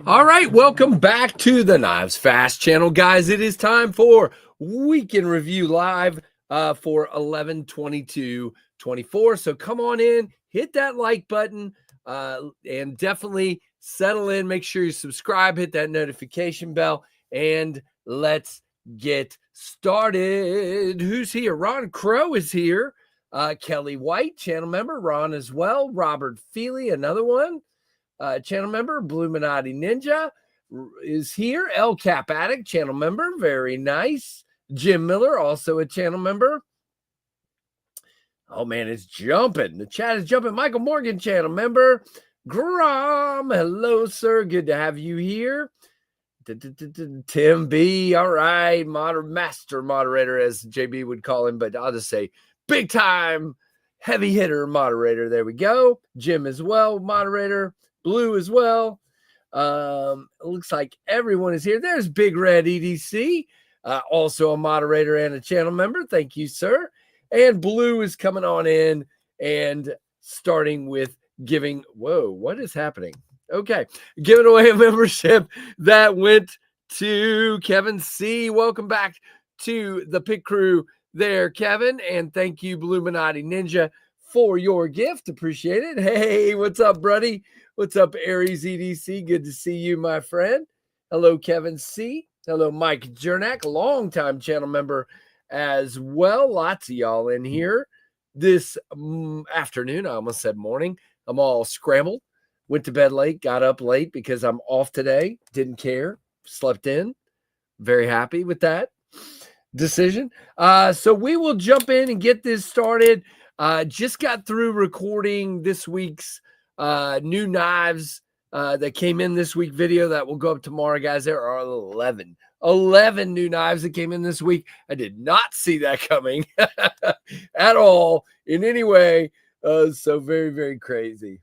All right, welcome back to the Knives Fast channel, guys. It is time for Weekend Review Live for 11/22/24. So come on in, hit that like button, and definitely settle in. Make sure you subscribe, hit that notification bell, and let's get started. Who's here? Ron Crow is here. Kelly White, channel member. Ron as well. Robert Feely, another one. Channel member. Bluminati Ninja is here. El Cap Addict, channel member. Very nice. Jim Miller, also a channel member. Oh, man, it's jumping. The chat is jumping. Michael Morgan, channel member. Grom, hello, sir. Good to have you here. Tim B, all right. Master moderator, as JB would call him, but I'll just say big time heavy hitter moderator. There we go. Jim as well, moderator. Blue as well. It looks like everyone is here. There's Big Red EDC, also a moderator and a channel member. Thank you, sir. And Blue is coming on in and starting with giving. Whoa, what is happening? Okay, giving away a membership that went to Kevin C. Welcome back to the pit crew there, Kevin. And thank you, Bluminati Ninja, for your gift. Appreciate it. Hey, what's up, buddy? What's up, Aries EDC? Good to see you, my friend. Hello, Kevin C. Hello, Mike Jernak, longtime channel member as well. Lots of y'all in here this afternoon. I almost said morning. I'm all scrambled. Went to bed late, got up late because I'm off today. Didn't care. Slept in. Very happy with that decision. So we will jump in and get this started. Just got through recording this week's new knives that came in this week video that will go up tomorrow, guys. There are 11 new knives that came in this week. I did not see that coming at all in any way. So very, very crazy.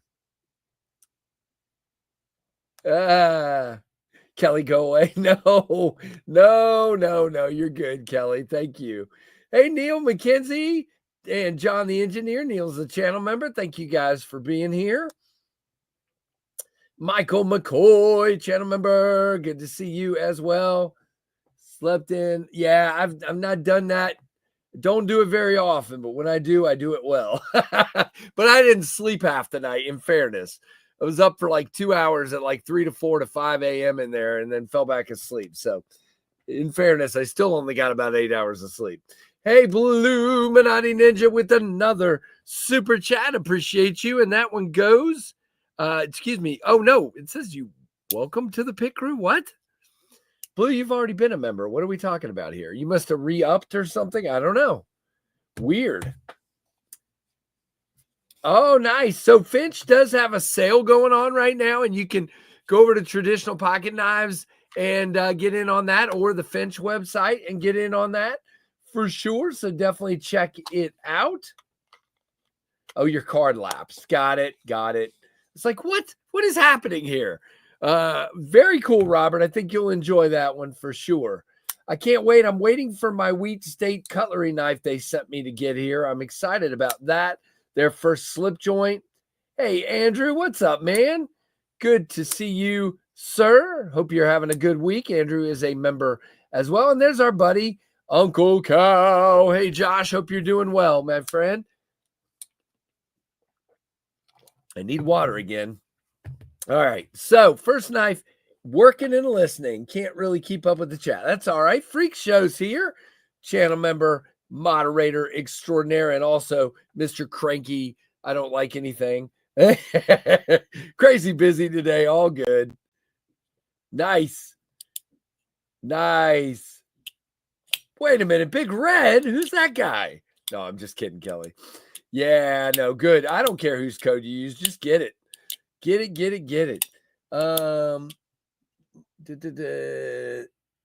Kelly, go away. No. You're good, Kelly. Thank you. Hey, Neil McKenzie and John the engineer. Neil's a channel member. Thank you guys for being here. Michael McCoy, channel member. Good to see you as well. Slept in. Yeah, I've not done that. Don't do it very often, but when I do it well. But I didn't sleep half the night, in fairness. I was up for like 2 hours at like 3 to 4 to 5 a.m. in there and then fell back asleep. So in fairness, I still only got about 8 hours of sleep. Hey, Bluminati Ninja with another super chat. Appreciate you. And that one goes, excuse me. Oh, no, it says you welcome to the pit crew. What? Blue, you've already been a member. What are we talking about here? You must have re-upped or something. I don't know. Weird. Oh, nice. So Finch does have a sale going on right now, and you can go over to Traditional Pocket Knives and get in on that, or the Finch website and get in on that for sure. So definitely check it out. Oh, your card lapsed. Got it. It's like, what is happening here? Very cool, Robert. I think you'll enjoy that one for sure. I can't wait. I'm waiting for my Wheat State cutlery knife they sent me to get here. I'm excited about that. Their first slip joint. Hey, Andrew, what's up, man? Good to see you, sir. Hope you're having a good week. Andrew is a member as well. And there's our buddy, Uncle Cow. Hey, Josh, hope you're doing well, my friend. I need water again. All right. So first knife, working and listening. Can't really keep up with the chat. That's all right. Freak Show's here. Channel member, moderator extraordinaire, and also Mr. Cranky. I don't like anything. Crazy busy today. All good. Nice. Wait a minute. Big Red? Who's that guy? No, I'm just kidding, Kelly. Yeah, no, good. I don't care whose code you use. Just get it. Get it.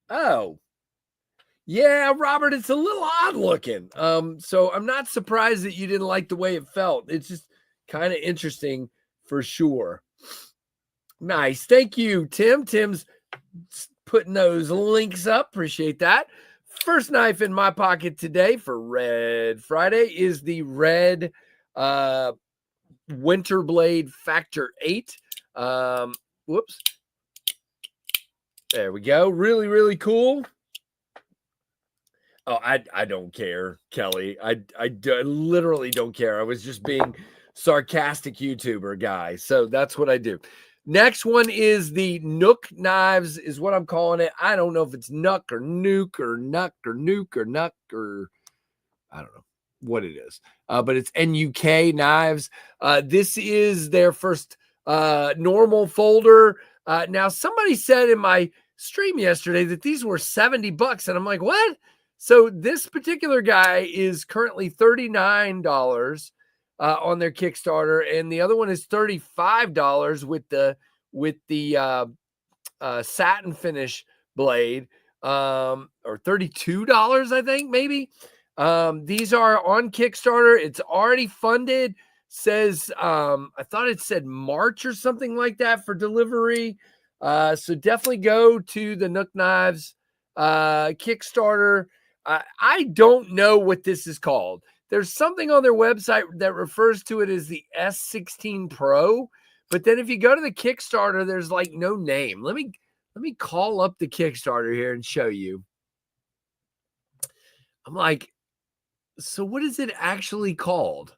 Oh. Yeah, Robert, it's a little odd looking. So I'm not surprised that you didn't like the way it felt. It's just kind of interesting for sure. Nice. Thank you, Tim. Tim's putting those links up. Appreciate that. First knife in my pocket today for Red Friday is the Red Winter Blade Factor 8. Whoops. There we go. Really, really cool. Oh, I don't care, Kelly. I literally don't care. I was just being sarcastic YouTuber guy. So that's what I do. Next one is the Nook knives, is what I'm calling it. I don't know if it's Nuck or Nuke or Nuck or Nuke or Nuck or I don't know what it is, but it's NUK knives. This is their first normal folder. Now, somebody said in my stream yesterday that these were $70, and I'm like, what? So this particular guy is currently $39 on their Kickstarter, and the other one is $35 with the satin finish blade, or $32, I think, maybe. These are on Kickstarter. It's already funded. Says I thought it said March or something like that for delivery. So definitely go to the Nook Knives Kickstarter. I don't know what this is called. There's something on their website that refers to it as the S16 Pro, but then if you go to the Kickstarter, there's like no name. Let me call up the Kickstarter here and show you. I'm like, so what is it actually called?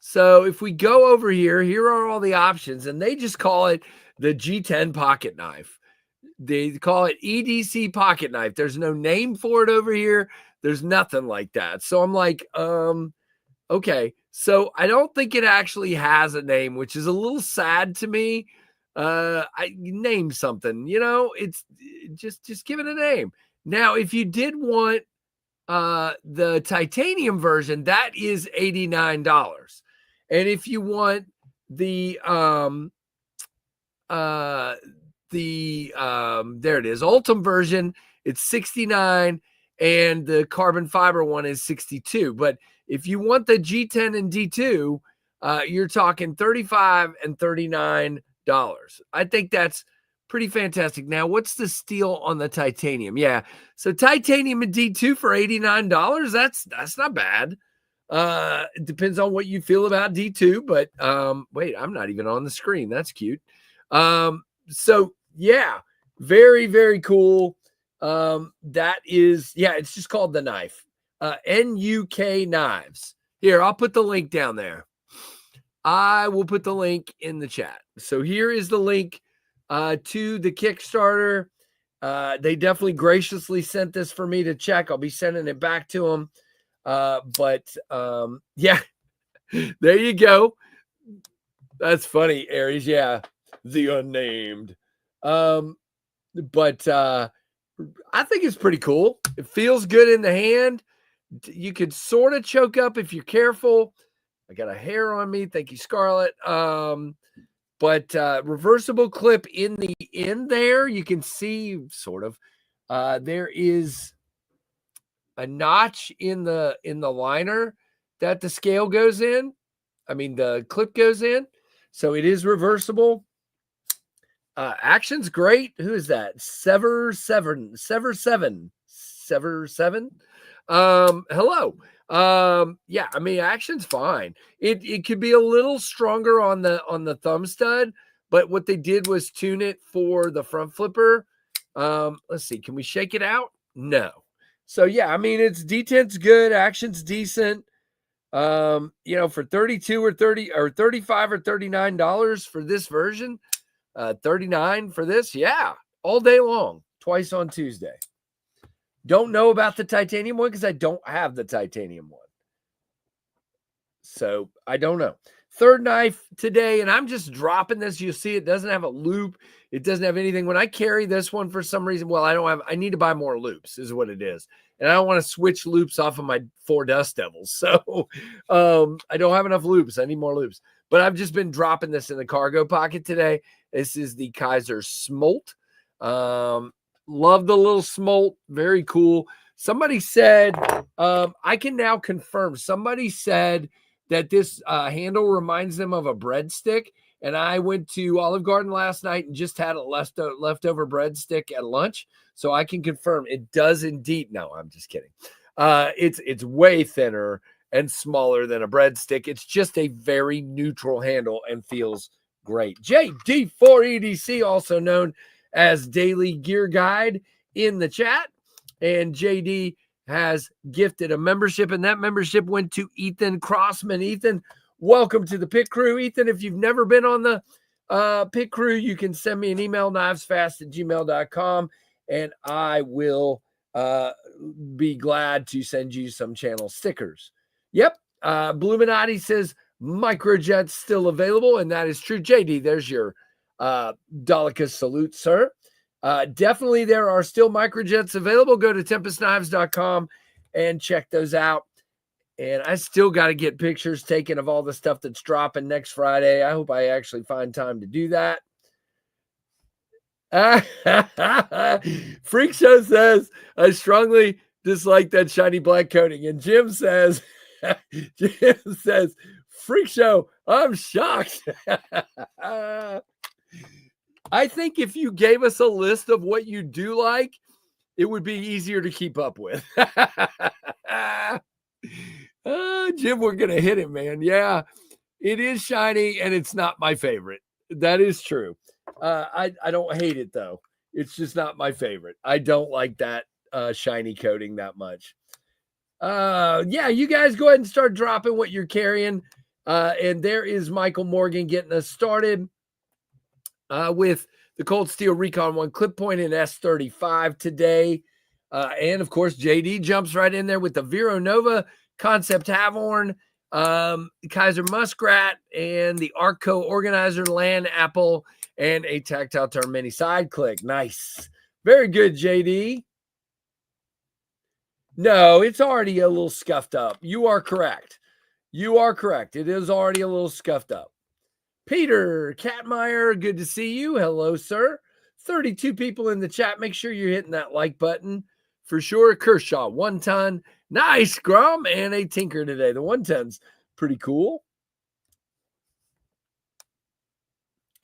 So if we go over here, here are all the options, and they just call it the G10 pocket knife. They call it EDC pocket knife. There's no name for it over here. There's nothing like that. So I'm like, okay. So I don't think it actually has a name, which is a little sad to me. I name something, it's just give it a name. Now, if you did want the titanium version, that is $89. And if you want the there it is, Ultim version, it's $69, and the carbon fiber one is $62. But if you want the G10 and D2, you're talking $35 and $39. I think that's pretty fantastic. Now, what's the steal on the titanium? Yeah, so titanium and D2 for $89. That's not bad. It depends on what you feel about D2, but wait, I'm not even on the screen. That's cute. So yeah, very, very cool. That is, yeah, it's just called the knife. NUK knives. Here, I'll put the link down there. I will put the link in the chat. So here is the link to the Kickstarter. They definitely graciously sent this for me to check. I'll be sending it back to them. Yeah, there you go. That's funny, Aries. Yeah, the unnamed. But I think it's pretty cool. It feels good in the hand. You could sort of choke up if you're careful. I got a hair on me. Thank you, Scarlett. But reversible clip in there. You can see sort of there is a notch in the liner that the scale goes in. I mean, the clip goes in. So it is reversible. Action's great. Who is that? Sever 7. Hello. Yeah, I mean, action's fine. It could be a little stronger on the thumb stud, but what they did was tune it for the front flipper. Let's see. Can we shake it out? No. So yeah, I mean, it's D10's good, action's decent. For 32 or 30 or 35 or $39 for this version, 39 for this, yeah, all day long, twice on Tuesday. Don't know about the titanium one because I don't have the titanium one. So I don't know. Third knife today, and I'm just dropping this. You'll see it doesn't have a loop. It doesn't have anything. When I carry this one for some reason, well, I need to buy more loops is what it is. And I don't want to switch loops off of my 4 Dust Devils. So I don't have enough loops. I need more loops. But I've just been dropping this in the cargo pocket today. This is the Kaiser Smolt. Love the little smolt. Very cool. Somebody said, I can now confirm. Somebody said that this handle reminds them of a breadstick. And I went to Olive Garden last night and just had a leftover breadstick at lunch. So I can confirm it does indeed. No, I'm just kidding. It's way thinner and smaller than a breadstick. It's just a very neutral handle and feels great. JD4EDC, also known as Daily Gear Guide, in the chat. And JD has gifted a membership, and that membership went to Ethan Crossman. Ethan, welcome to the pit crew. Ethan, if you've never been on the Pit Crew, you can send me an email, knivesfast@gmail.com, and I will be glad to send you some channel stickers. Yep. Bluminati says Microjet's still available, and that is true. JD, there's your Delica salute, sir. Definitely there are still Microjets available. Go to tempestknives.com and check those out. And I still got to get pictures taken of all the stuff that's dropping next Friday. I hope I actually find time to do that. Freak Show says, I strongly dislike that shiny black coating. And Jim says, Freak Show, I'm shocked. I think if you gave us a list of what you do like, it would be easier to keep up with. Jim, we're going to hit him, man. Yeah, it is shiny and it's not my favorite. That is true. I don't hate it though. It's just not my favorite. I don't like that shiny coating that much. Yeah, you guys go ahead and start dropping what you're carrying. And there is Michael Morgan getting us started with the Cold Steel Recon 1 clip point in S35 today. And of course, JD jumps right in there with the Vero Nova Concept Havhorn, Kaiser Muskrat, and the Arco Organizer Land Apple, and a Tactile Turn Mini Side Click. Nice. Very good, JD. No, it's already a little scuffed up. You are correct. You are correct. It is already a little scuffed up. Peter Katmeyer, good to see you. Hello, sir. 32 people in the chat. Make sure you're hitting that like button for sure. Kershaw, 1 ton. Nice, Grum, and a Tinker today. The 110's pretty cool.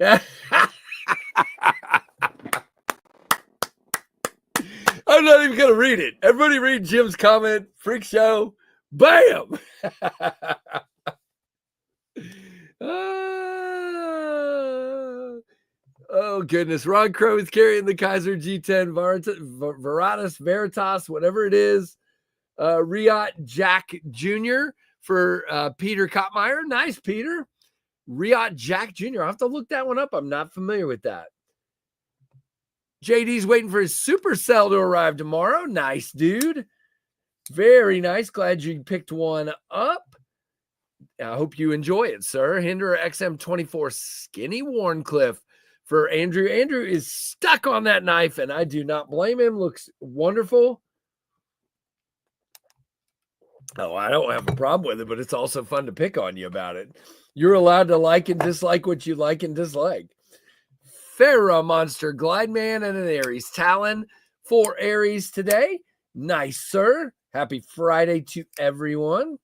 I'm not even going to read it. Everybody read Jim's comment. Freak Show. Bam! Oh, goodness. Ron Crow is carrying the Kaiser G10 Veritas, whatever it is. Riot Jack Jr. for Peter Kottmeyer. Nice, Peter. Riot Jack Jr. I'll have to look that one up. I'm not familiar with that. JD's waiting for his supercell to arrive tomorrow. Nice, dude. Very nice. Glad you picked one up. I hope you enjoy it, sir. Hinder XM24 Skinny Warncliffe for Andrew. Andrew is stuck on that knife, and I do not blame him. Looks wonderful. Oh, I don't have a problem with it, but it's also fun to pick on you about it. You're allowed to like and dislike what you like and dislike. Farah Monster Glide Man and an Aries Talon for Aries today. Nice, sir. Happy Friday to everyone.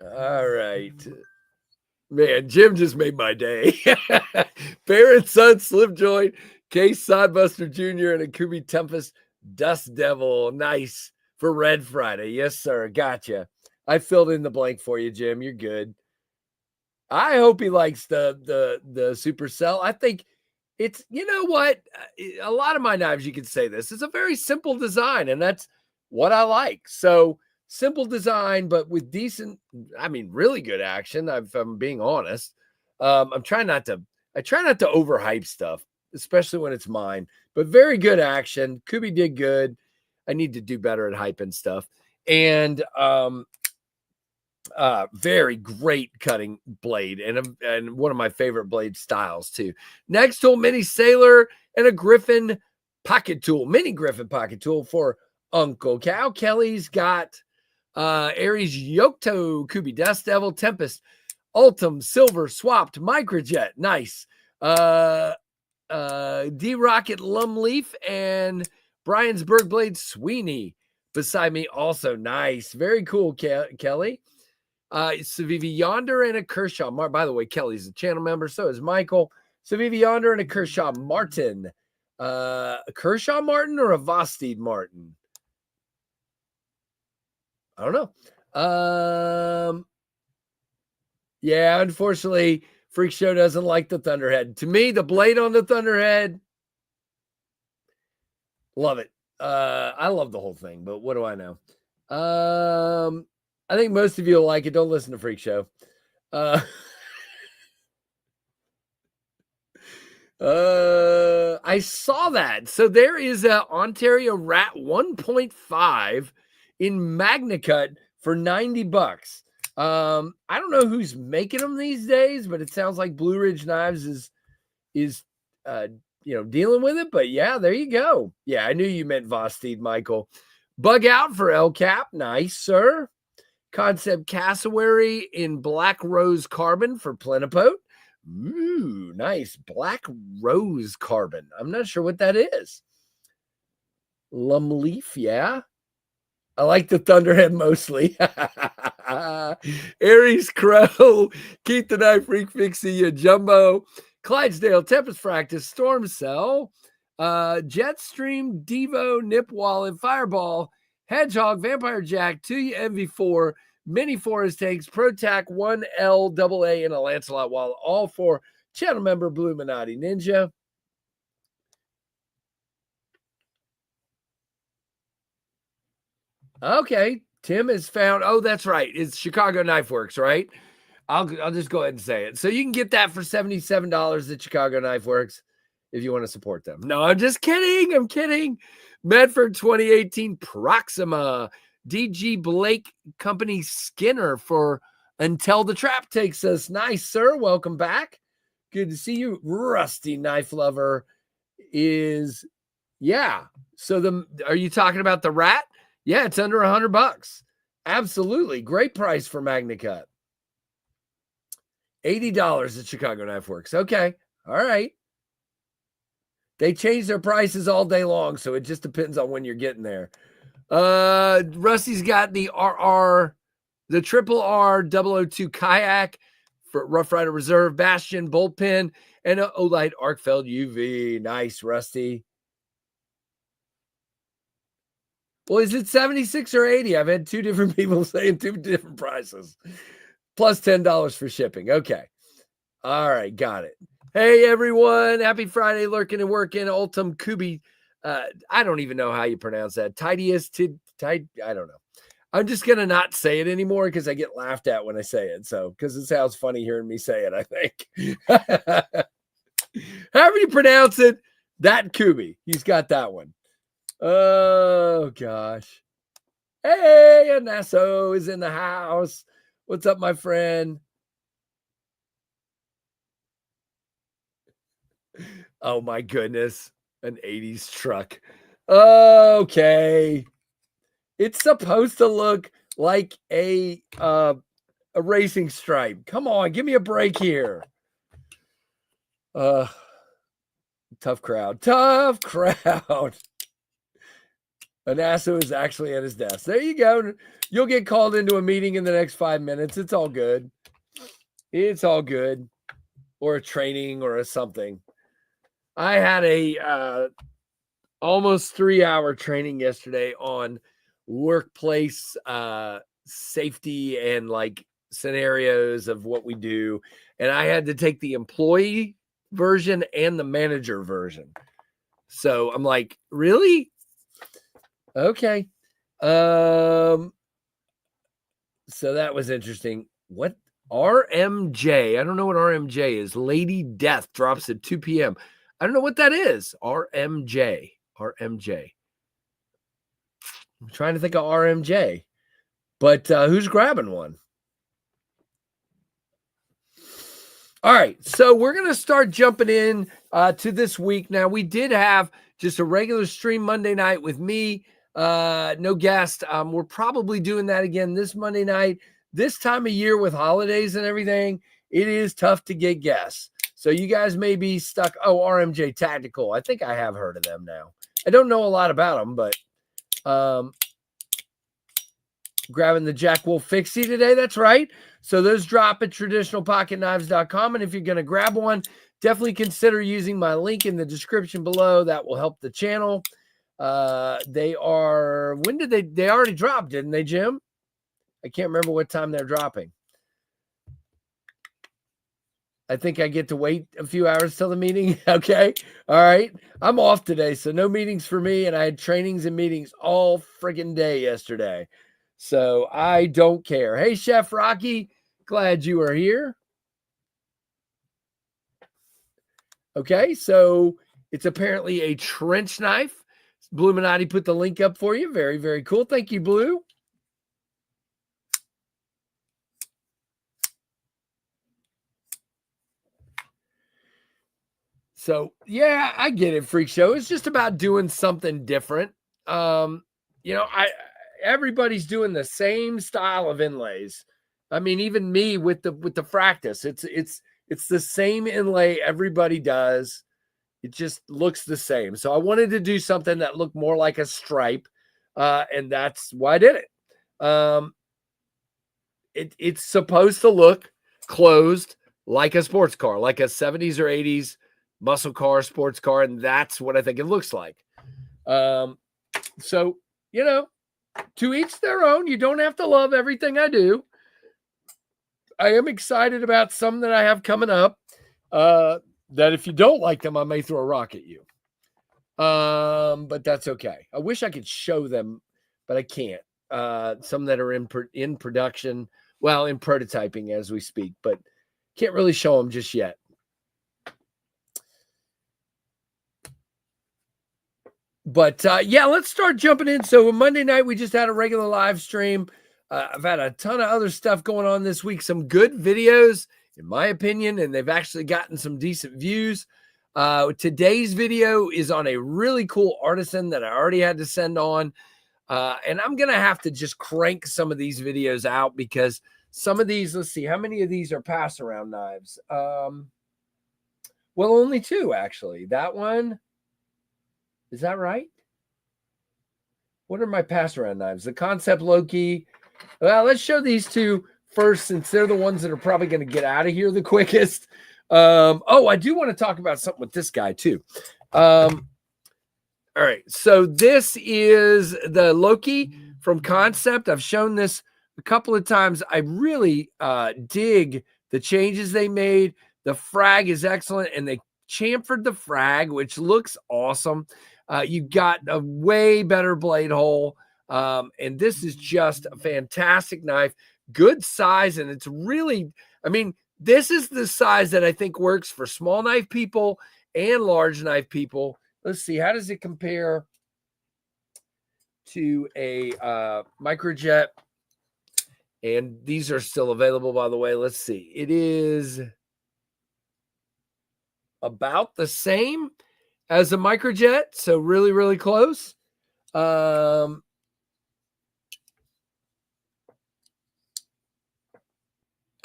All right. Man, Jim just made my day. Barrett Son, Slip Joint, Case Sodbuster Jr., and a Kubi Tempest Dust Devil. Nice for Red Friday. Yes, sir. Gotcha. I filled in the blank for you, Jim. You're good. I hope he likes the Supercell. I think it's, you know what? A lot of my knives, you could say this. It's a very simple design, and that's what I like. So simple design, but with decent, I mean, really good action. If I'm being honest, I try not to overhype stuff, especially when it's mine, but very good action. Kubi did good. I need to do better at hyping stuff. And, very great cutting blade and one of my favorite blade styles too. Next tool, mini sailor and a Griffin pocket tool, mini Griffin pocket tool for Uncle Cal. Kelly's got Aries Yokto, Kubi Dust Devil, Tempest, Ultim, Silver, Swapped, Microjet. Nice. D-Rocket Lumleaf and Brian's Bergblade Sweeney beside me also. Nice. Very cool, Kelly. Savivi Yonder and a Kershaw. By the way, Kelly's a channel member. So is Michael. Savivi Yonder and a Kershaw Martin. A Kershaw Martin or a Vosteed Martin? I don't know. Yeah, unfortunately, Freak Show doesn't like the Thunderhead. To me, the blade on the Thunderhead, love it. I love the whole thing, but what do I know? I think most of you will like it. Don't listen to Freak Show. I saw that. So there is a Ontario Rat 1.5 in MagnaCut for $90. I don't know who's making them these days, but it sounds like Blue Ridge Knives is dealing with it. But yeah, there you go. Yeah, I knew you meant Vosteed, Michael. Bug Out for El Cap. Nice, sir. Concept Cassowary in Black Rose Carbon for Plenipote. Ooh, nice. Black Rose Carbon. I'm not sure what that is. Lumleaf, yeah. I like the Thunderhead mostly. Aries Crow, Keep the Knife Freak Fixie, ya Jumbo, Clydesdale, Tempest Practice, Storm Cell, Jetstream, Devo, Nip Wallet, Fireball, Hedgehog, Vampire Jack, 2 MV4, Mini Forest Tanks, ProTac, 1L, AA, and a Lancelot Wallet, all for channel member Blue Minati Ninja. Okay, Tim has found. Oh, that's right. It's Chicago Knife Works, right? I'll just go ahead and say it. So you can get that for $77 at Chicago Knife Works if you want to support them. No, I'm just kidding. I'm kidding. Medford 2018 Proxima, DG Blake Company Skinner for Until the Trap Takes Us. Nice, sir. Welcome back. Good to see you. Rusty Knife Lover is, yeah. So are you talking about the Rat? Yeah, it's under $100. Absolutely. Great price for MagnaCut. $80 at Chicago Knife Works. Okay. All right. They change their prices all day long, so it just depends on when you're getting there. Rusty's got the triple R 002 Kayak for Rough Rider Reserve, Bastion, Bullpen, and an Olight Arkfeld UV. Nice, Rusty. Well, is it 76 or 80? I've had two different people saying two different prices. Plus $10 for shipping. Okay. All right. Got it. Hey, everyone. Happy Friday, lurking and working. Ultim Kubi. I don't even know how you pronounce that. Tidiest. I don't know. I'm just going to not say it anymore because I get laughed at when I say it. So, because it sounds funny hearing me say it, I think. However you pronounce it, that Kubi. He's got that one. Oh, gosh. Hey, Anasso is in the house. What's up, my friend? Oh, my goodness. An 80s truck. Okay. It's supposed to look like a racing stripe. Come on, give me a break here. Tough crowd. Tough crowd. Anasso is actually at his desk. There you go. You'll get called into a meeting in the next 5 minutes. It's all good. It's all good. Or a training or a something. I had a almost 3-hour training yesterday on workplace safety and like scenarios of what we do. And I had to take the employee version and the manager version. So I'm like, really? Okay. So that was interesting. What RMJ? I don't know what RMJ is. Lady Death drops at 2 p.m. I don't know what that is. RMJ. I'm trying to think of RMJ. But who's grabbing one? All right. So we're going to start jumping in to this week. Now, we did have just a regular stream Monday night with me. No guest. We're probably doing that again this Monday night. This time of year with holidays and everything, it is tough to get guests. So you guys may be stuck. Oh, RMJ Tactical. I think I have heard of them now. I don't know a lot about them, but grabbing the Jack Wolf Fixie today. That's right. So those drop at traditionalpocketknives.com. And if you're going to grab one, definitely consider using my link in the description below. That will help the channel. They are, when did they already dropped, didn't they, Jim? I can't remember what time they're dropping. I think I get to wait a few hours till the meeting. Okay. All right. I'm off today, so no meetings for me. And I had trainings and meetings all friggin' day yesterday. So I don't care. Hey, Chef Rocky, glad you are here. Okay, so it's apparently a trench knife. Bluminati put the link up for you. Very, very cool. Thank you, Blue. So yeah, I get it, Freak Show. It's just about doing something different. Everybody's doing the same style of inlays. I mean, even me with the Fractus, it's the same inlay everybody does. It just looks the same. So I wanted to do something that looked more like a stripe, and that's why I did it. It's supposed to look closed like a sports car, like a 70s or 80s muscle car, sports car, and that's what I think it looks like. So, to each their own. You don't have to love everything I do. I am excited about some that I have coming up, that if you don't like them, I may throw a rock at you. But that's okay. I wish I could show them, but I can't. Some that are in production, well, in prototyping as we speak, but can't really show them just yet. But yeah, let's start jumping in. So Monday night, we just had a regular live stream. I've had a ton of other stuff going on this week. Some good videos, in my opinion, and they've actually gotten some decent views. Today's video is on a really cool artisan that I already had to send on. And I'm going to have to just crank some of these videos out because some of these, let's see, how many of these are pass around knives? Well, only 2, actually. That one, is that right? What are my pass around knives? The Concept Loki. Well, let's show these 2 first, since they're the ones that are probably going to get out of here the quickest. I do want to talk about something with this guy too. All right, so this is the Loki from Concept. I've shown this a couple of times. I really dig the changes they made. The frag is excellent, and they chamfered the frag, which looks awesome. You got a way better blade hole, and this is just a fantastic knife. Good size, and it's really, I mean, this is the size that I think works for small knife people and large knife people. Let's see, how does it compare to a microjet? And these are still available, by the way. Let's see. It is about the same as a microjet, so really, really close.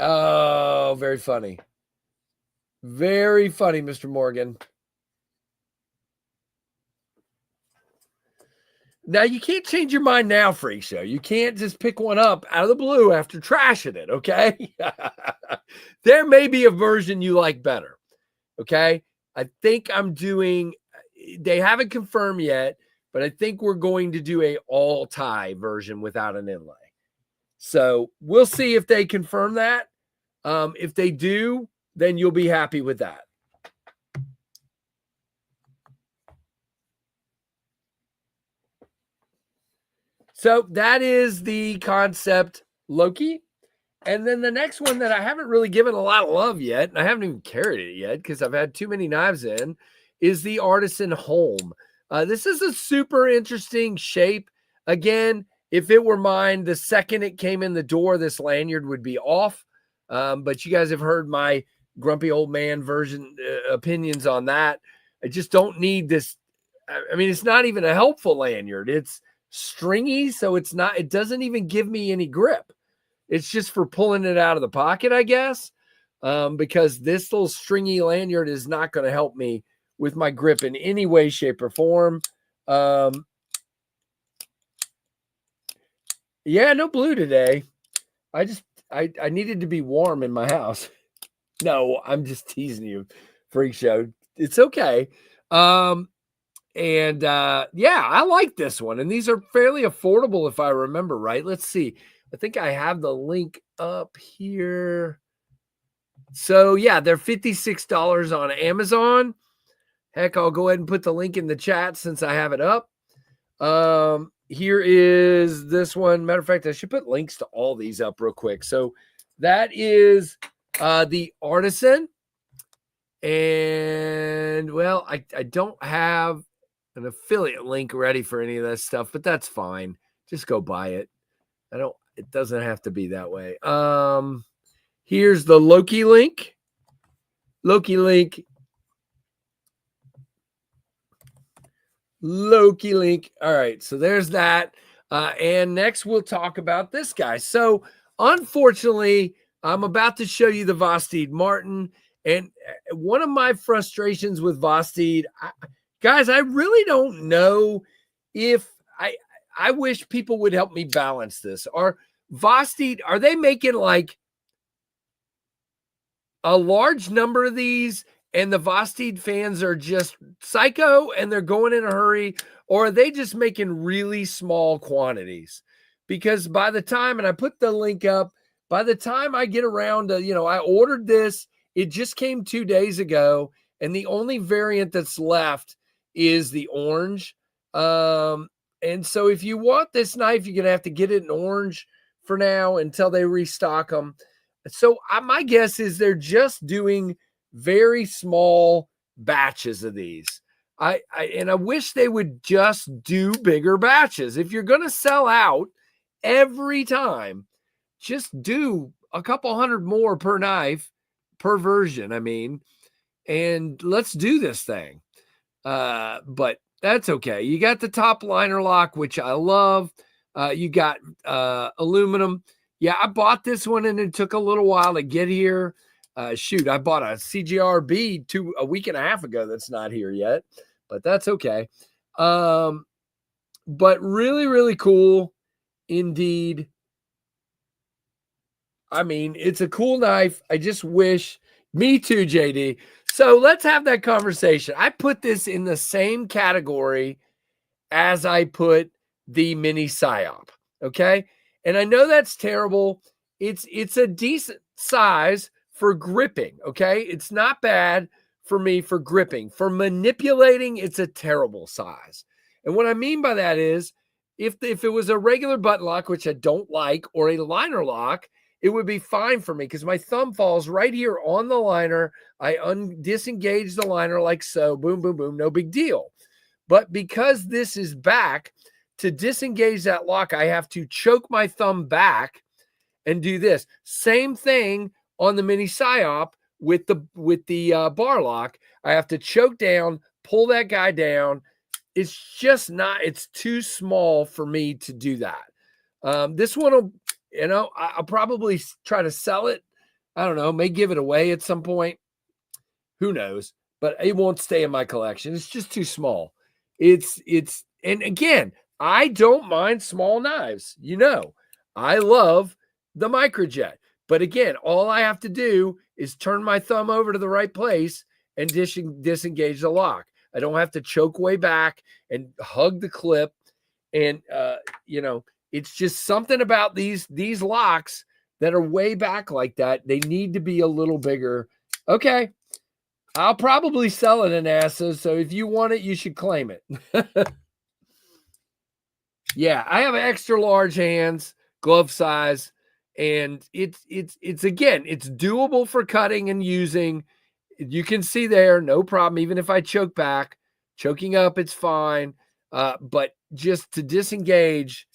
Oh, very funny. Very funny, Mr. Morgan. Now, you can't change your mind now, Freak Show. You can't just pick one up out of the blue after trashing it, okay? There may be a version you like better, okay? I think I'm doing, they haven't confirmed yet, but I think we're going to do a all-tie version without an inlay. So we'll see if they confirm that. If they do, then you'll be happy with that. So that is the Concept Loki. And then the next one that I haven't really given a lot of love yet, and I haven't even carried it yet because I've had too many knives in, is the Artisan Home. This is a super interesting shape. Again, if it were mine, the second it came in the door, this lanyard would be off. But you guys have heard my grumpy old man version opinions on that. I just don't need this. I mean, it's not even a helpful lanyard. It's stringy, so it doesn't even give me any grip. It's just for pulling it out of the pocket, I guess, because this little stringy lanyard is not going to help me with my grip in any way, shape, or form. Yeah, no blue today. I needed to be warm in my house. No, I'm just teasing you, Freak Show. It's okay. Yeah, I like this one. And these are fairly affordable if I remember right. Let's see. I think I have the link up here. So yeah, they're $56 on Amazon. Heck, I'll go ahead and put the link in the chat since I have it up. here is this one. Matter of fact, I should put links to all these up real quick. So that is the Artisan. And well, I don't have an affiliate link ready for any of that stuff, but that's fine. Just go buy it. It doesn't have to be that way. Here's the Loki link. Loki link. All right, so there's that. And next we'll talk about this guy. So unfortunately, I'm about to show you the Vosteed Martin. And one of my frustrations with Vosteed, guys, I really don't know if I wish people would help me balance this. Are they making like a large number of these and the Vosteed fans are just psycho and they're going in a hurry, or are they just making really small quantities? Because by the time, and I put the link up, by the time I get around to, I ordered this, it just came 2 days ago, and the only variant that's left is the orange. And so if you want this knife, you're going to have to get it in orange for now until they restock them. So my guess is they're just doing very small batches of these. I wish they would just do bigger batches. If you're going to sell out every time, just do a couple hundred more per knife, per version, and let's do this thing. But that's okay. You got the top liner lock, which I love. You got aluminum. Yeah, I bought this one and it took a little while to get here. I bought a CGRB a week and a half ago that's not here yet, but that's okay. But really, really cool indeed. It's a cool knife. I just wish, me too, JD. So let's have that conversation. I put this in the same category as I put the mini PSYOP. Okay. And I know that's terrible. It's a decent size for gripping. Okay. It's not bad for me for gripping. For manipulating, it's a terrible size. And what I mean by that is if it was a regular button lock, which I don't like, or a liner lock, it would be fine for me because my thumb falls right here on the liner. I disengage the liner like so, boom, boom, boom, no big deal. But because this is back, to disengage that lock, I have to choke my thumb back and do this. Same thing on the mini PSYOP with the bar lock. I have to choke down, pull that guy down. It's just not, it's too small for me to do that. This one will, I'll probably try to sell it. I don't know, may give it away at some point. Who knows? But it won't stay in my collection. It's just too small. And again, I don't mind small knives. I love the Microjet. But again, all I have to do is turn my thumb over to the right place and disengage the lock. I don't have to choke way back and hug the clip. And, it's just something about these locks that are way back like that. They need to be a little bigger. Okay. I'll probably sell it in NASA. So if you want it, you should claim it. Yeah, I have extra large hands, glove size, and it's again, it's doable for cutting and using. You can see there, no problem. Even if I choke back, choking up, it's fine. But just to disengage,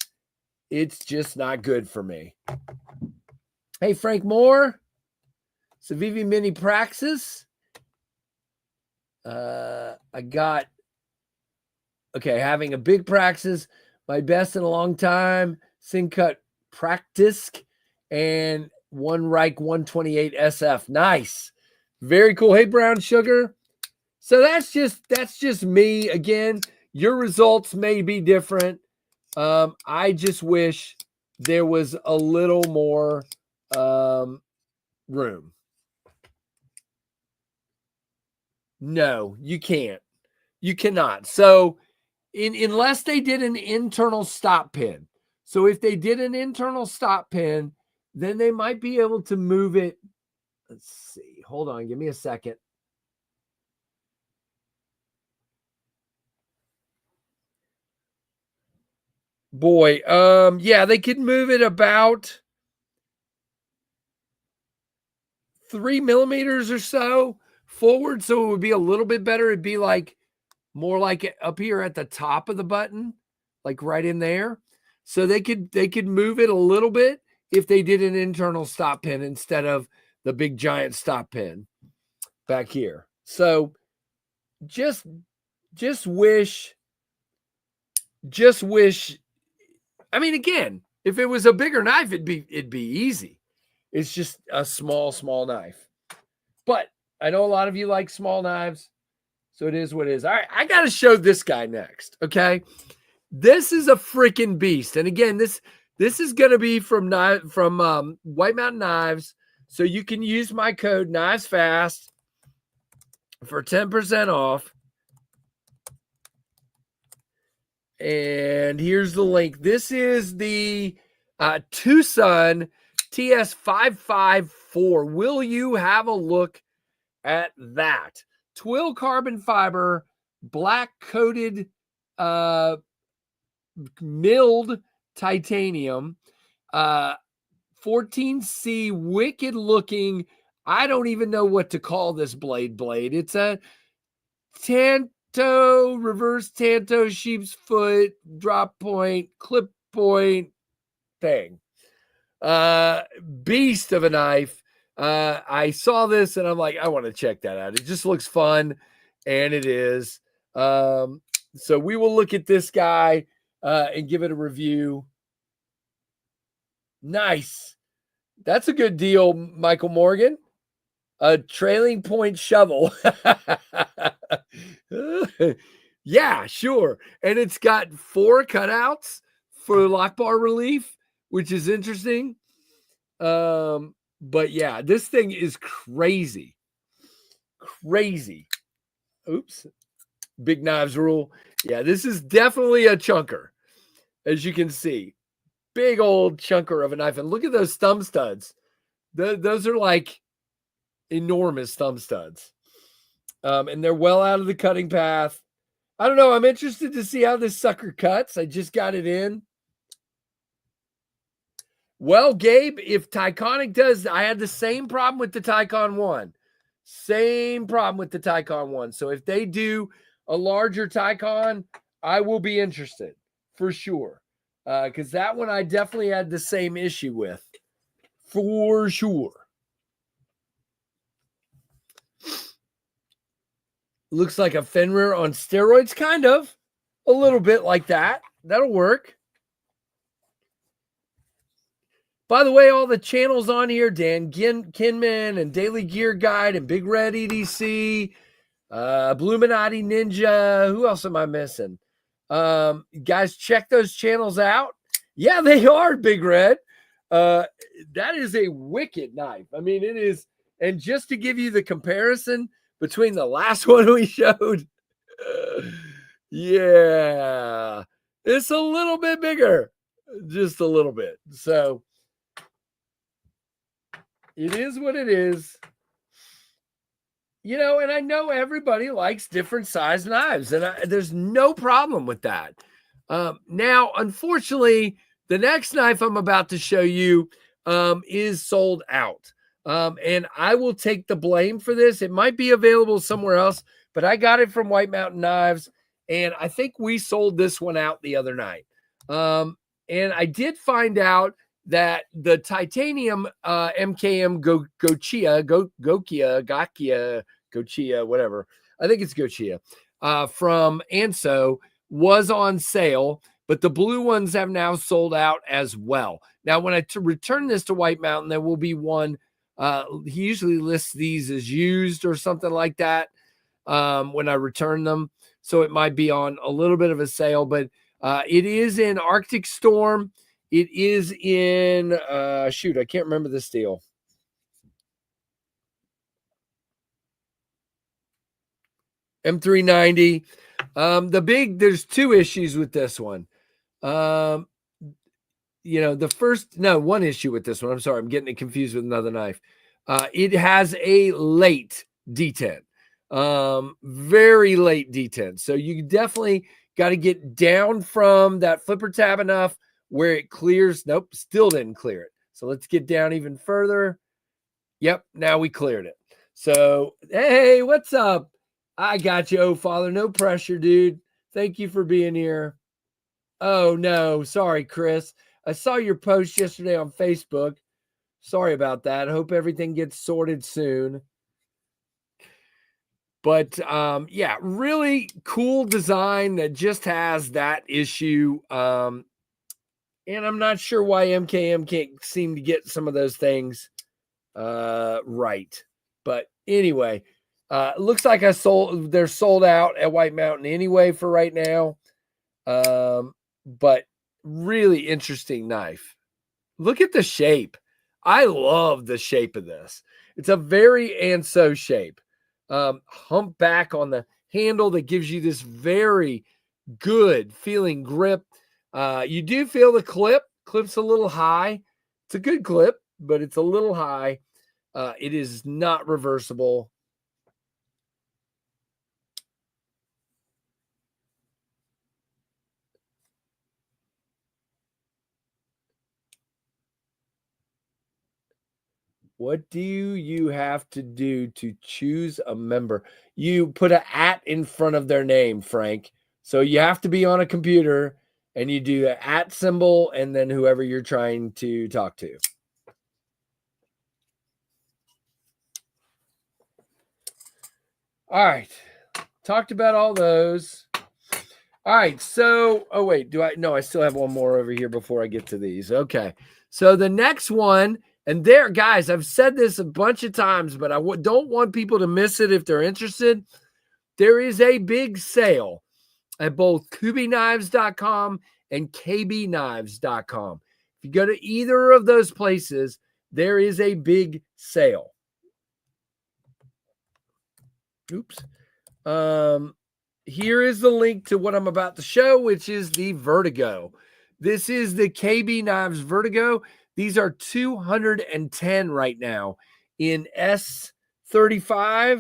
it's just not good for me. Hey, Frank Moore, Civivi Mini Praxis. I got, having a big Praxis, my best in a long time, Syncut Practisk, and one Reich 128 SF. Nice. Very cool. Hey, Brown Sugar. So that's just me. Again, your results may be different. I just wish there was a little more room. No, you can't. You cannot. So unless they did an internal stop pin. So if they did an internal stop pin, then they might be able to move it. Let's see. Hold on. Give me a second. Boy, yeah, they could move it about 3 millimeters or so forward, so it would be a little bit better. It'd be like more like up here at the top of the button, like right in there. So they could move it a little bit if they did an internal stop pin instead of the big giant stop pin back here. So just wish. I mean, again, if it was a bigger knife, it'd be easy. It's just a small knife. But I know a lot of you like small knives, so it is what it is. All right, I got to show this guy next, okay? This is a freaking beast. And again, this is going to be from White Mountain Knives, so you can use my code KNIVESFAST for 10% off. And here's the link. This is the Tucson TS554. Will you have a look at that? Twill carbon fiber, black coated milled titanium, 14C, wicked looking. I don't even know what to call this blade. It's a reverse Tanto, sheep's foot, drop point, clip point thing. Beast of a knife. I saw this and I'm like, I want to check that out. It just looks fun, and it is. So we will look at this guy and give it a review. Nice. That's a good deal, Michael Morgan. A trailing point shovel. Yeah, sure. And it's got 4 cutouts for lock bar relief, which is interesting. But yeah, this thing is crazy. Crazy. Oops. Big knives rule. Yeah, this is definitely a chunker, as you can see. Big old chunker of a knife. And look at those thumb studs. Those are like enormous thumb studs. And they're well out of the cutting path. I don't know. I'm interested to see how this sucker cuts. I just got it in. Well, Gabe, if Tyconic does, I had the same problem with the Tycon 1. Same problem with the Tycon 1. So if they do a larger Tycon, I will be interested for sure. Because that one I definitely had the same issue with. For sure. Looks like a Fenrir on steroids, kind of. A little bit like that. That'll work. By the way, all the channels on here, Dan Kinman and Daily Gear Guide and Big Red EDC, Bluminati Ninja. Who else am I missing? Guys, check those channels out. Yeah, they are, Big Red. That is a wicked knife. I mean, it is. And just to give you the comparison between the last one we showed, yeah, it's a little bit bigger, just a little bit. So it is what it is. You know, and I know everybody likes different size knives, and there's no problem with that. Now, unfortunately, the next knife I'm about to show you is sold out. And I will take the blame for this. It might be available somewhere else, but I got it from White Mountain Knives, and I think we sold this one out the other night. And I did find out that the titanium MKM Gochia, whatever. I think it's Gochia from Anso was on sale, but the blue ones have now sold out as well. Now, when I return this to White Mountain, there will be one. He usually lists these as used or something like that when I return them. So it might be on a little bit of a sale, but it is in Arctic Storm. It is in, shoot, I can't remember this deal. M390. There's 2 issues with this one. You know, one issue with this one. I'm sorry, I'm getting it confused with another knife. It has a late detent, very late detent. So you definitely Got to get down from that flipper tab enough where it clears. Nope, still didn't clear it. So let's get down even further. Yep, now we cleared it. So, hey, what's up? I got you, oh father. No pressure, dude. Thank you for being here. Oh, no. Sorry, Chris. I saw your post yesterday on Facebook. Sorry about that. I hope everything gets sorted soon. But yeah, really cool design that just has that issue. And I'm not sure why MKM can't seem to get some of those things right. But anyway, looks like they're sold out at White Mountain anyway for right now. But really interesting knife. Look at the shape. I love the shape of this. It's a very Anso shape. Hump back on the handle that gives you this very good feeling grip. You do feel the clip's a little high. It's a good clip, but it's a little high. It is not reversible. What do you have to do to choose a member? You put an @ in front of their name, Frank. So you have to be on a computer and you do the @ symbol and then whoever you're trying to talk to. All right. Talked about all those. All right. So, oh, wait. No, I still have one more over here before I get to these. Okay. So the next one, and there, guys, I've said this a bunch of times, but I don't want people to miss it if they're interested. There is a big sale at both KubiKnives.com and KBKnives.com. If you go to either of those places, there is a big sale. Oops. Here is the link to what I'm about to show, which is the Vertigo. This is the KB Knives Vertigo. These are 210 right now in S35.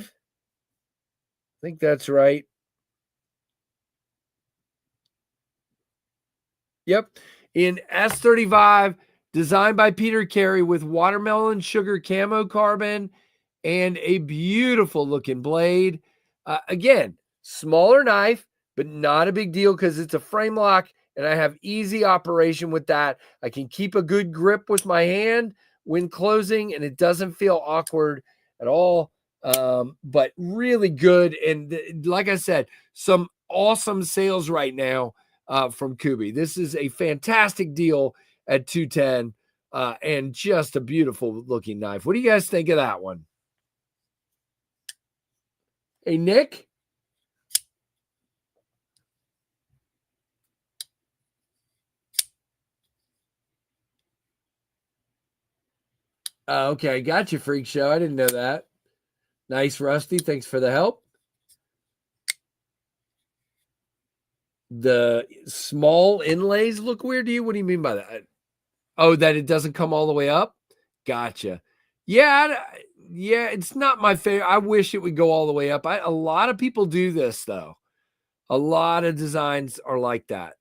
I think that's right. Yep. In S35, designed by Peter Carey with watermelon sugar camo carbon and a beautiful looking blade. Again, smaller knife, but not a big deal because it's a frame lock and I have easy operation with that. I can keep a good grip with my hand when closing and it doesn't feel awkward at all. But really good. And like I said, some awesome sales right now from Kubi. This is a fantastic deal at 210 and just a beautiful looking knife. What do you guys think of that one? Hey, Nick? Okay, got you, Freak Show. I didn't know that. Nice, Rusty. Thanks for the help. The small inlays look weird to you? What do you mean by that? Oh, that it doesn't come all the way up? Gotcha. Yeah, it's not my favorite. I wish it would go all the way up. A lot of people do this, though. A lot of designs are like that.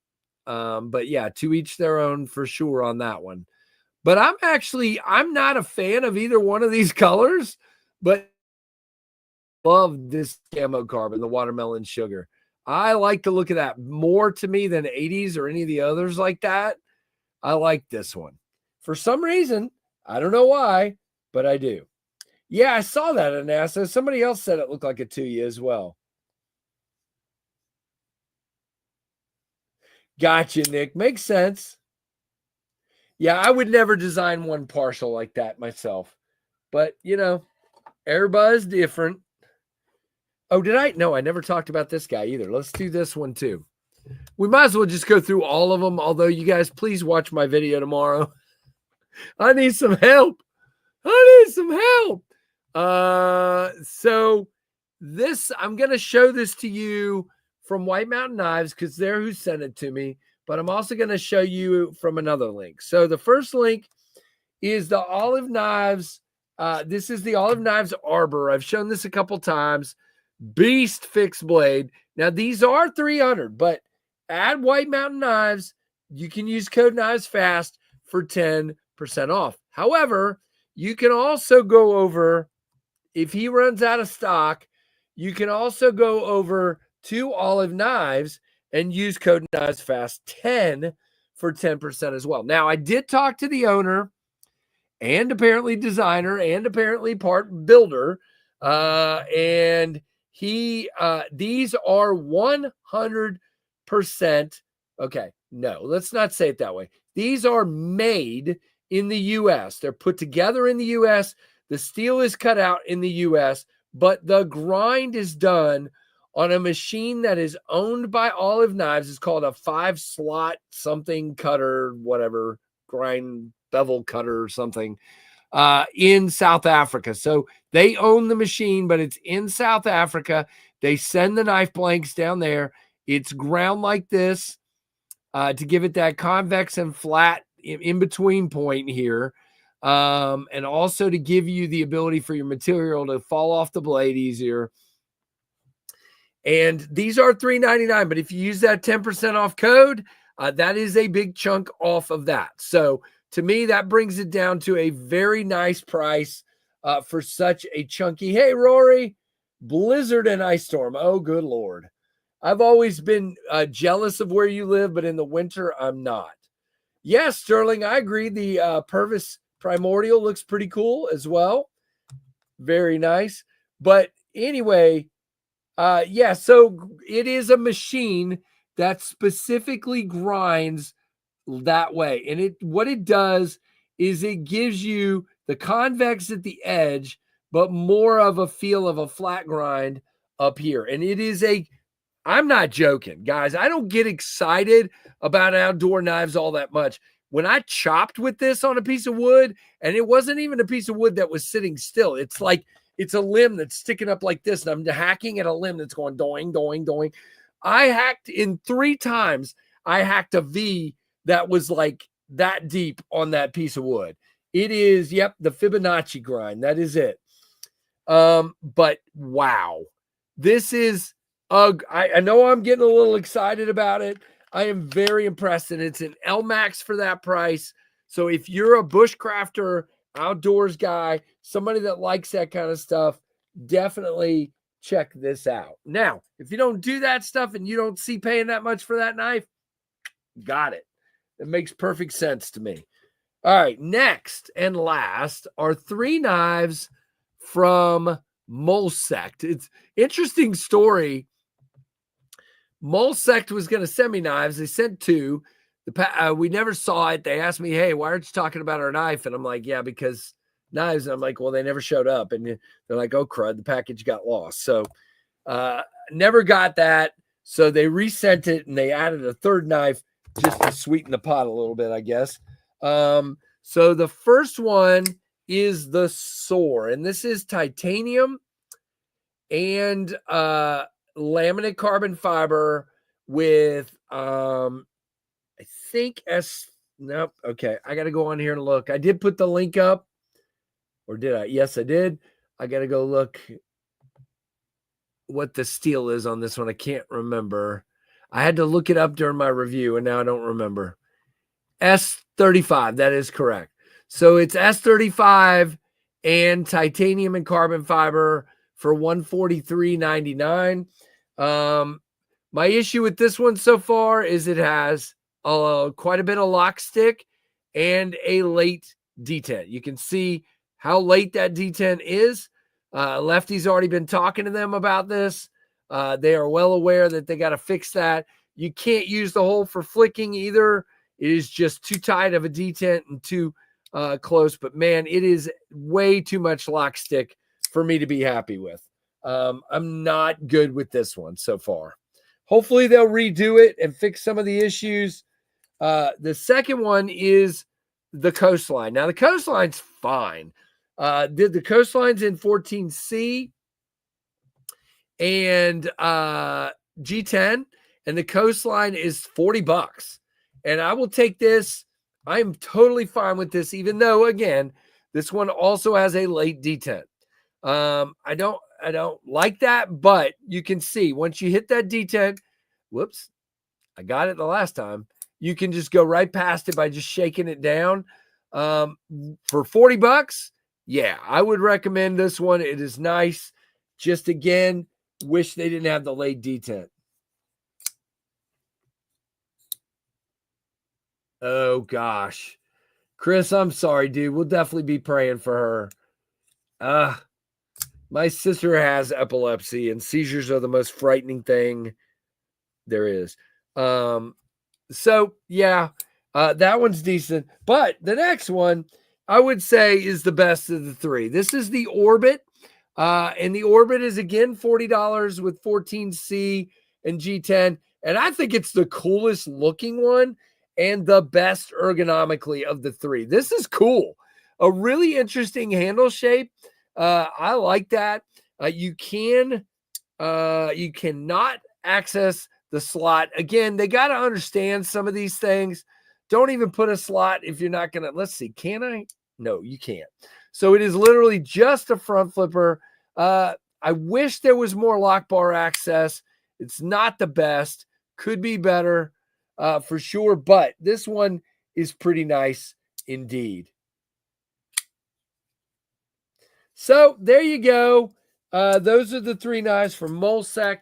But yeah, to each their own for sure on that one. But I'm not a fan of either one of these colors, but love this camo carbon, the watermelon sugar. I like the look of that more to me than 80s or any of the others like that. I like this one. For some reason, I don't know why, but I do. Yeah, I saw that at NASA. Somebody else said it looked like it to you as well. Gotcha, Nick. Makes sense. Yeah, I would never design one partial like that myself. But, everybody's different. Oh, did I? No, I never talked about this guy either. Let's do this one too. We might as well just go through all of them. Although you guys, please watch my video tomorrow. I need some help. So this, I'm going to show this to you from White Mountain Knives because they're who sent it to me. But I'm also going to show you from another link. So the first link is the Olive Knives. This is the Olive Knives Arbor. I've shown this a couple times. Beast fixed blade. Now these are 300, but at White Mountain Knives, you can use code Knives Fast for 10% off. However, you can also go over, if he runs out of stock, you can also go over to Olive Knives and use code Knives Fast 10 for 10% as well. Now, I did talk to the owner and apparently designer and apparently part builder, and he these are 100%. Okay, no, let's not say it that way. These are made in the US. They're put together in the US. The steel is cut out in the US, but the grind is done on a machine that is owned by Olive Knives. It's called a 5-slot something cutter, whatever, grind bevel cutter or something, in South Africa. So they own the machine, but it's in South Africa. They send the knife blanks down there. It's ground like this to give it that convex and flat in between point here. And also to give you the ability for your material to fall off the blade easier. And these are $3.99, but if you use that 10% off code, that is a big chunk off of that. So to me, that brings it down to a very nice price for such a chunky. Hey, Rory, blizzard and ice storm. Oh, good Lord. I've always been jealous of where you live, but in the winter, I'm not. Yes, Sterling, I agree. The Purvis Primordial looks pretty cool as well. Very nice. But anyway, yeah, so it is a machine that specifically grinds that way. And what it does is it gives you the convex at the edge, but more of a feel of a flat grind up here. And it is I'm not joking, guys. I don't get excited about outdoor knives all that much. When I chopped with this on a piece of wood, and it wasn't even a piece of wood that was sitting still, it's like it's a limb that's sticking up like this, and I'm hacking at a limb that's going doing, doing, doing. I hacked in 3 times. I hacked a V that was like that deep on that piece of wood. It is, yep, the Fibonacci grind. That is it. But wow, this is, I know I'm getting a little excited about it. I am very impressed, and it's an LMAX for that price. So if you're a bushcrafter, outdoors guy, somebody that likes that kind of stuff, definitely check this out. Now, if you don't do that stuff and you don't see paying that much for that knife, got it. It makes perfect sense to me. All right, next and last are 3 knives from Molsect. It's interesting story. Molsect was going to send me knives. They sent 2. We never saw it. They asked me, hey, why aren't you talking about our knife? And I'm like, yeah, because knives. And I'm like, well, they never showed up. And they're like, oh, crud, the package got lost. So never got that. So they resent it, and they added a 3rd knife just to sweeten the pot a little bit, I guess. So the first one is the Soar, and this is titanium and laminate carbon fiber with I think nope. Okay, I got to go on here and look. I did put the link up, or did I? Yes, I did. I got to go look what the steel is on this one. I can't remember. I had to look it up during my review, and now I don't remember. S35, that is correct. So it's S35 and titanium and carbon fiber for $143.99. My issue with this one so far is it has quite a bit of lock stick and a late detent. You can see how late that detent is. Lefty's already been talking to them about this. They are well aware that they got to fix that. You can't use the hole for flicking either. It is just too tight of a detent and too close. But man, it is way too much lock stick for me to be happy with. I'm not good with this one so far. Hopefully they'll redo it and fix some of the issues. The second one is the Coastline. Now the Coastline's fine. The Coastline's in 14C and G10, and the Coastline is $40. And I will take this. I am totally fine with this, even though, again, this one also has a late detent. I don't like that, but you can see once you hit that detent, whoops, I got it the last time. You can just go right past it by just shaking it down. For 40 bucks, yeah, I would recommend this one. It is nice. Just again, wish they didn't have the laid detent. Oh gosh. Chris, I'm sorry, dude. We'll definitely be praying for her. My sister has epilepsy, and seizures are the most frightening thing there is. So yeah, that one's decent. But the next one, I would say, is the best of the three. This is the Orbit. And the Orbit is again $40 with 14C and G10. And I think it's the coolest looking one and the best ergonomically of the three. This is cool. A really interesting handle shape. I like that. You cannot access the slot. Again, they got to understand some of these things. Don't even put a slot if you're not going to. Let's see. Can I? No, you can't. So it is literally just a front flipper. I wish there was more lock bar access. It's not the best. Could be better for sure. But this one is pretty nice indeed. So there you go. Those are the three knives from Molsec.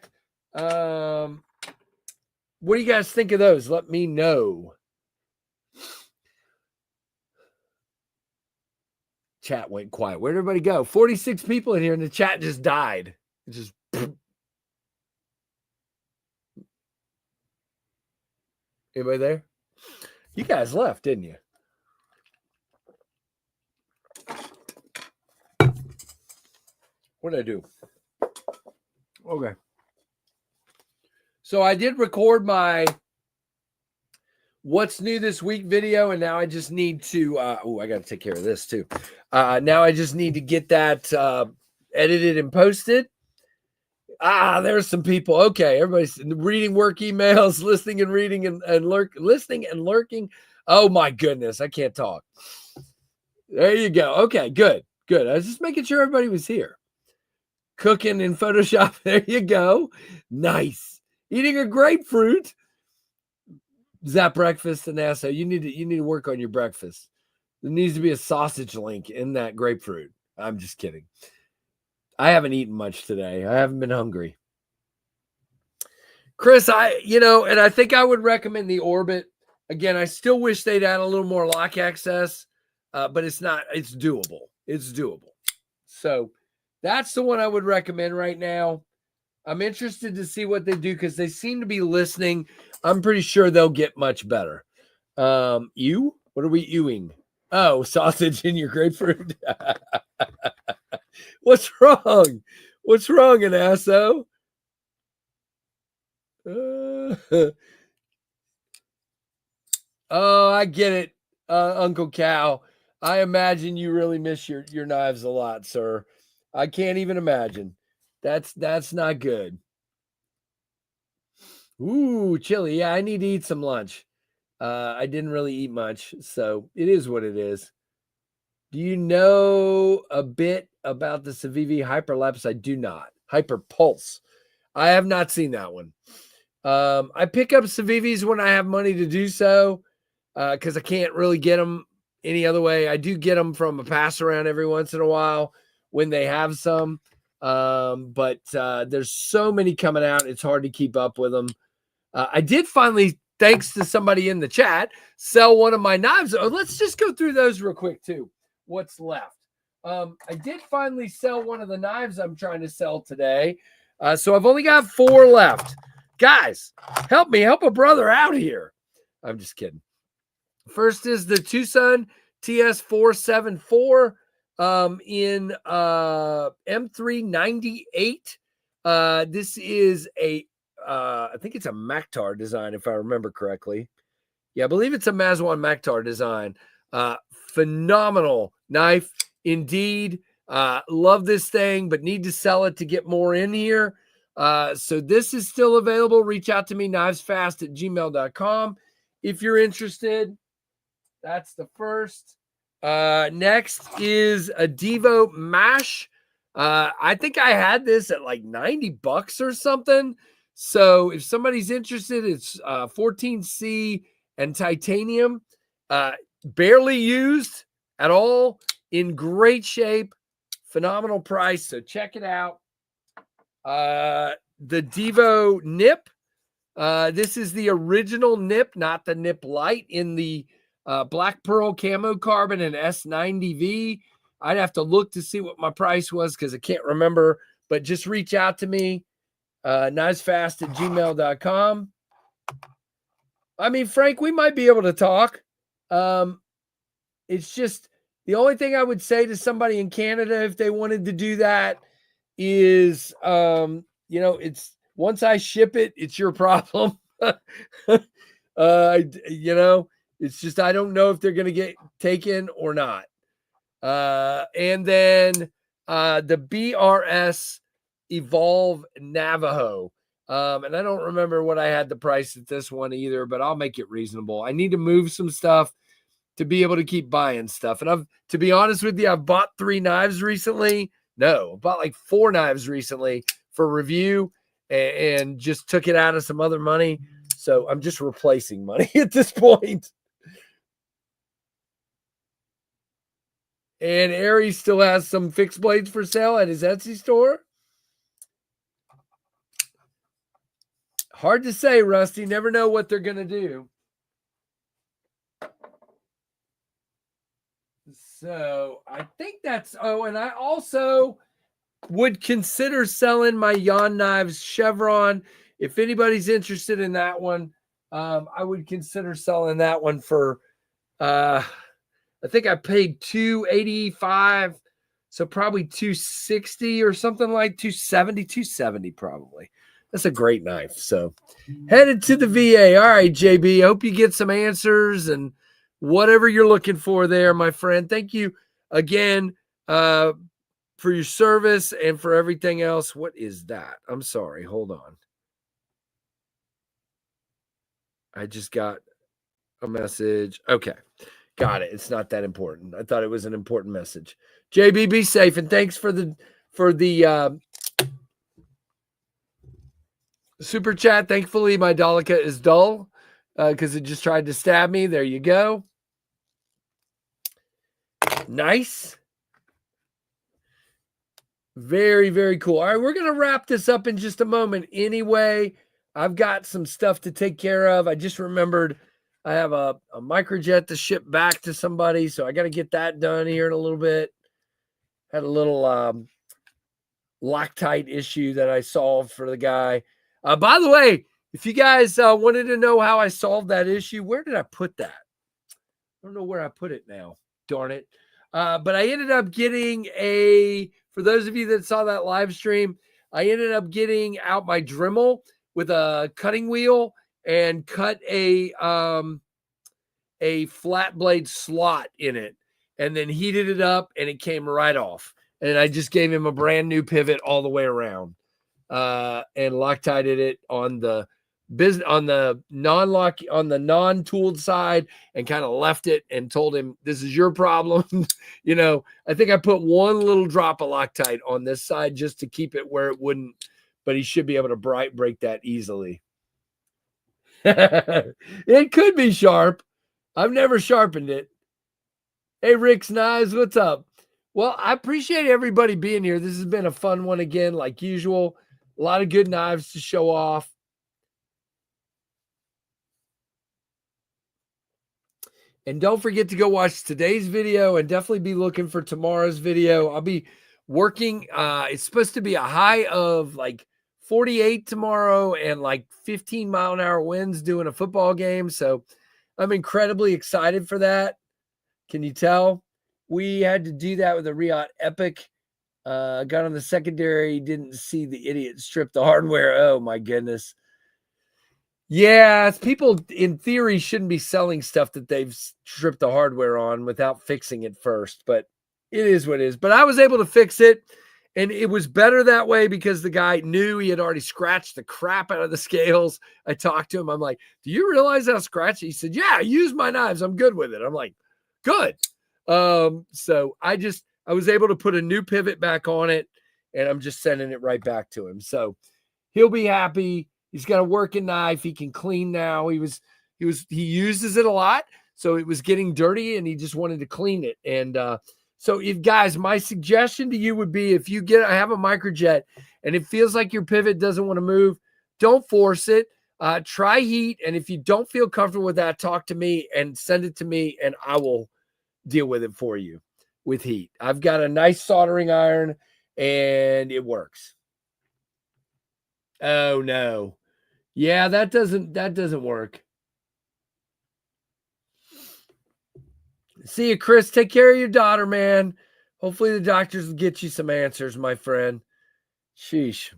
What do you guys think of those? Let me know. Chat went quiet. Where'd everybody go? 46 people in here, and the chat just died. It just. Anybody there? You guys left, didn't you? What did I do? Okay. So I did record my What's New This Week video, and now I just need to, I got to take care of this too. Now I just need to get that edited and posted. There's some people. Okay, everybody's reading work emails, listening and reading and listening and lurking. Oh my goodness, I can't talk. There you go. Okay, good. I was just making sure everybody was here. Cooking in Photoshop. There you go. Nice. Eating a grapefruit. Is that breakfast, Anassa? You need to work on your breakfast. There needs to be a sausage link in that grapefruit. I'm just kidding. I haven't eaten much today. I haven't been hungry. Chris, and I think I would recommend the Orbit. Again, I still wish they'd add a little more lock access, but it's doable. It's doable. So that's the one I would recommend right now. I'm interested to see what they do because they seem to be listening. I'm pretty sure they'll get much better. You? What are we ewing? Oh, sausage in your grapefruit. What's wrong? What's wrong, an asso? Oh, I get it, Uncle Cal. I imagine you really miss your knives a lot, sir. I can't even imagine. That's not good. Ooh, chili. Yeah, I need to eat some lunch. I didn't really eat much, so it is what it is. Do you know a bit about the Civivi Hyperlapse? I do not. Hyperpulse. I have not seen that one. I pick up Civivis when I have money to do so because I can't really get them any other way. I do get them from a pass around every once in a while when they have some. But there's so many coming out. It's hard to keep up with them. I did finally, thanks to somebody in the chat, sell one of my knives. Oh, let's just go through those real quick too. What's left? I did finally sell one of the knives I'm trying to sell today. So I've only got 4 left. Guys, help me. Help a brother out here. I'm just kidding. First is the Tucson TS474 in M398. This is I think it's a Maktar design, if I remember correctly. Yeah, I believe it's a Mazwan Maktar design. Phenomenal knife indeed. Love this thing, but need to sell it to get more in here. So this is still available. Reach out to me, knivesfast@gmail.com if you're interested. That's the first. Next is a Devo Mash. I think I had this at like $90 or something. So if somebody's interested, it's 14C and titanium, barely used at all, in great shape, phenomenal price. So check it out. The Devo nip. This is the original nip, not the nip light, in the black pearl camo carbon and S90V. I'd have to look to see what my price was because I can't remember, but just reach out to me, knivesfast@gmail.com. I mean, Frank, we might be able to talk. It's just the only thing I would say to somebody in Canada if they wanted to do that is, it's once I ship it, it's your problem. It's just I don't know if they're going to get taken or not. And then the BRS Evolve Navajo. And I don't remember what I had the price at this one either, but I'll make it reasonable. I need to move some stuff to be able to keep buying stuff. And to be honest with you, I've bought 3 knives recently. No, bought like 4 knives recently for review and just took it out of some other money. So I'm just replacing money at this point. And Aries still has some fixed blades for sale at his Etsy store. Hard to say, Rusty. Never know what they're going to do. So I think that's, and I also would consider selling my Yon Knives Chevron. If anybody's interested in that one, I would consider selling that one for, I think I paid $285, so probably $260 or something like $270 probably. That's a great knife. So headed to the VA. All right, JB, hope you get some answers and whatever you're looking for there, my friend. Thank you again for your service and for everything else. What is that? I'm sorry. Hold on. I just got a message. Okay. Got it. It's not that important. I thought it was an important message. JB, be safe, and thanks for the super chat. Thankfully, my Dolica is dull because it just tried to stab me. There you go. Nice. Very, very cool. All right, we're going to wrap this up in just a moment. Anyway, I've got some stuff to take care of. I just remembered I have a microjet to ship back to somebody, so I got to get that done here in a little bit. Had a little Loctite issue that I solved for the guy. By the way, if you guys wanted to know how I solved that issue, where did I put that? I don't know where I put it now. Darn it. But I ended up getting for those of you that saw that live stream, I ended up getting out my Dremel with a cutting wheel and cut a flat blade slot in it and then heated it up and it came right off. And I just gave him a brand new pivot all the way around and Loctited it on the non-tooled side and kind of left it and told him, this is your problem. I think I put one little drop of Loctite on this side just to keep it where it wouldn't, but he should be able to break that easily. It could be sharp. I've never sharpened it. Hey, Rick's Knives, what's up? Well, I appreciate everybody being here. This has been a fun one again, like usual. A lot of good knives to show off. And don't forget to go watch today's video and definitely be looking for tomorrow's video. I'll be working. It's supposed to be a high of like 48 tomorrow and like 15-mile-an-hour winds doing a football game. So I'm incredibly excited for that. Can you tell? We had to do that with a Riot Epic. Got on the secondary, didn't see the idiot strip the hardware. Oh, my goodness. Yeah, people in theory shouldn't be selling stuff that they've stripped the hardware on without fixing it first, but it is what it is. But I was able to fix it, and it was better that way because the guy knew he had already scratched the crap out of the scales. I talked to him. I'm like, do you realize how scratchy? He said, yeah, I use my knives. I'm good with it. I'm like, good. So I was able to put a new pivot back on it, and I'm just sending it right back to him. So he'll be happy. He's got a working knife. He can clean now. He uses it a lot. So it was getting dirty and he just wanted to clean it. And so if guys, my suggestion to you would be if you have a microjet and it feels like your pivot doesn't want to move, don't force it. Try heat. And if you don't feel comfortable with that, talk to me and send it to me and I will deal with it for you with heat. I've got a nice soldering iron and it works. Oh no. Yeah, that doesn't work. See you, Chris. Take care of your daughter, man. Hopefully the doctors will get you some answers, my friend. Sheesh.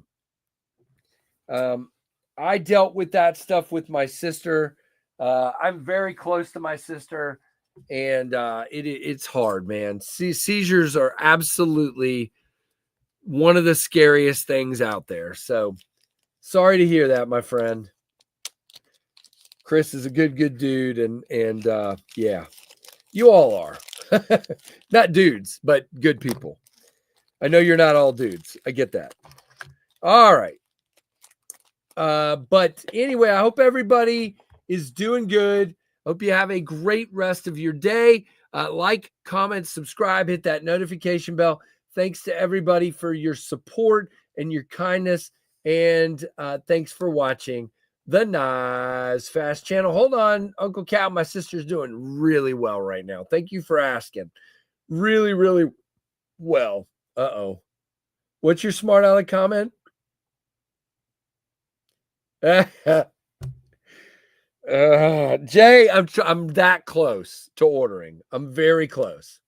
I dealt with that stuff with my sister. I'm very close to my sister, and it's hard, man. Seizures are absolutely one of the scariest things out there. So sorry to hear that, my friend. Chris is a good dude, and yeah, you all are. Not dudes, but good people. I know you're not all dudes. I get that. All right. But anyway, I hope everybody is doing good. Hope you have a great rest of your day. Like, comment, subscribe, hit that notification bell. Thanks to everybody for your support and your kindness. And thanks for watching the Knives Fast channel. Hold on, Uncle Cal. My sister's doing really well right now. Thank you for asking. Really, really well. Uh-oh. What's your smart aleck comment? Jay, I'm that close to ordering. I'm very close.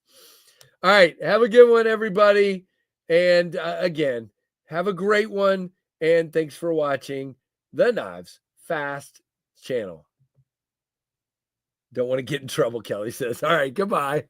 All right. Have a good one, everybody. And again, have a great one. And thanks for watching the Knives Fast channel. Don't want to get in trouble, Kelly says. All right. Goodbye.